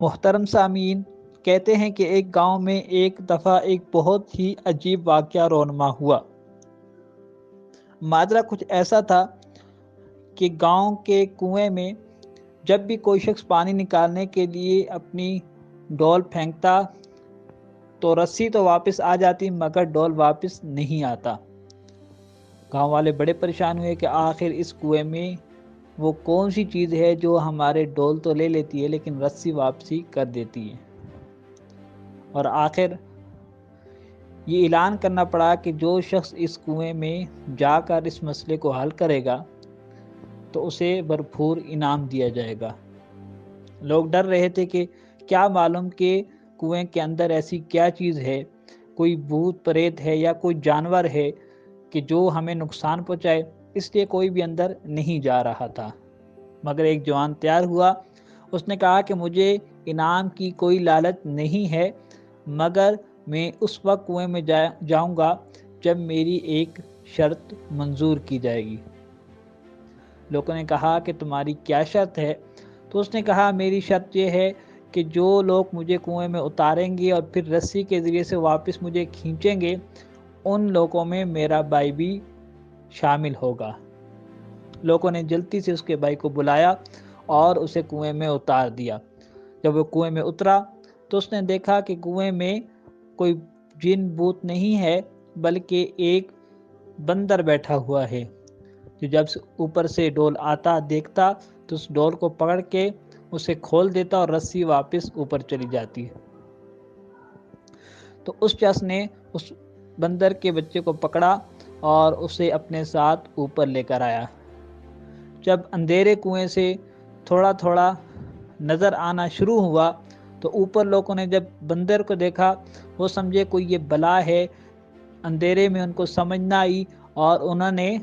محترم سامعین، کہتے ہیں کہ ایک گاؤں میں ایک دفعہ ایک بہت ہی عجیب واقعہ رونما ہوا۔ ماجرا کچھ ایسا تھا کہ گاؤں کے کنویں میں جب بھی کوئی شخص پانی نکالنے کے لیے اپنی ڈول پھینکتا تو رسی تو واپس آ جاتی مگر ڈول واپس نہیں آتا۔ گاؤں والے بڑے پریشان ہوئے کہ آخر اس کنویں میں وہ کون سی چیز ہے جو ہمارے ڈول تو لے لیتی ہے لیکن رسی واپسی کر دیتی ہے۔ اور آخر یہ اعلان کرنا پڑا کہ جو شخص اس کنویں میں جا کر اس مسئلے کو حل کرے گا تو اسے بھرپور انعام دیا جائے گا۔ لوگ ڈر رہے تھے کہ کیا معلوم کہ کنویں کے اندر ایسی کیا چیز ہے، کوئی بھوت پریت ہے یا کوئی جانور ہے کہ جو ہمیں نقصان پہنچائے، اس لیے کوئی بھی اندر نہیں جا رہا تھا۔ مگر ایک جوان تیار ہوا، اس نے کہا کہ مجھے انعام کی کوئی لالچ نہیں ہے، مگر میں اس وقت کنویں میں جاؤں گا جب میری ایک شرط منظور کی جائے گی۔ لوگوں نے کہا کہ تمہاری کیا شرط ہے؟ تو اس نے کہا میری شرط یہ ہے کہ جو لوگ مجھے کنویں میں اتاریں گے اور پھر رسی کے ذریعے سے واپس مجھے کھینچیں گے، ان لوگوں میں میرا بھائی بھی شامل ہوگا۔ لوگوں نے جلدی سے اس کے بھائی کو بلایا اور اسے کنویں میں اتار دیا۔ جب وہ کنویں میں اترا تو اس نے دیکھا کہ کنویں میں کوئی جن بوت نہیں ہے بلکہ ایک بندر بیٹھا ہوا ہے، جو جب اوپر سے ڈول آتا دیکھتا تو اس ڈول کو پکڑ کے اسے کھول دیتا اور رسی واپس اوپر چلی جاتی۔ تو اس شخص نے اس بندر کے بچے کو پکڑا اور اسے اپنے ساتھ اوپر لے کر آیا۔ جب اندھیرے کنویں سے تھوڑا تھوڑا نظر آنا شروع ہوا تو اوپر لوگوں نے جب بندر کو دیکھا وہ سمجھے کوئی یہ بلا ہے۔ اندھیرے میں ان کو سمجھ نہ آئی اور انہوں نے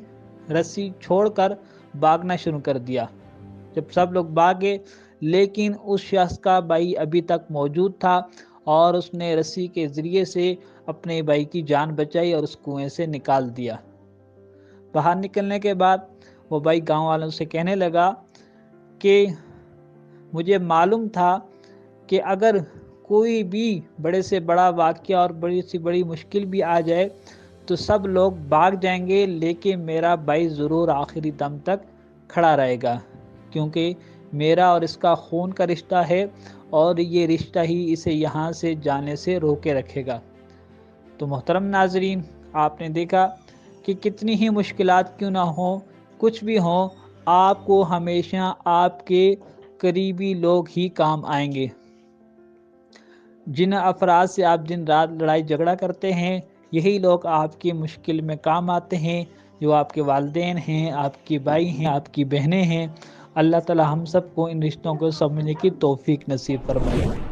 رسی چھوڑ کر بھاگنا شروع کر دیا۔ جب سب لوگ بھاگے لیکن اس شخص کا بھائی ابھی تک موجود تھا اور اس نے رسی کے ذریعے سے اپنے بھائی کی جان بچائی اور اس کنویں سے نکال دیا۔ باہر نکلنے کے بعد وہ بھائی گاؤں والوں سے کہنے لگا کہ مجھے معلوم تھا کہ اگر کوئی بھی بڑے سے بڑا واقعہ اور بڑی سے بڑی مشکل بھی آ جائے تو سب لوگ بھاگ جائیں گے لیکن میرا بھائی ضرور آخری دم تک کھڑا رہے گا، کیونکہ میرا اور اس کا خون کا رشتہ ہے اور یہ رشتہ ہی اسے یہاں سے جانے سے روکے رکھے گا۔ تو محترم ناظرین، آپ نے دیکھا کہ کتنی ہی مشکلات کیوں نہ ہوں، کچھ بھی ہوں، آپ کو ہمیشہ آپ کے قریبی لوگ ہی کام آئیں گے۔ جن افراد سے آپ دن رات لڑائی جھگڑا کرتے ہیں یہی لوگ آپ کی مشکل میں کام آتے ہیں، جو آپ کے والدین ہیں، آپ کے بھائی ہیں، آپ کی بہنیں ہیں۔ اللہ تعالی ہم سب کو ان رشتوں کو سمجھنے کی توفیق نصیب فرمائے۔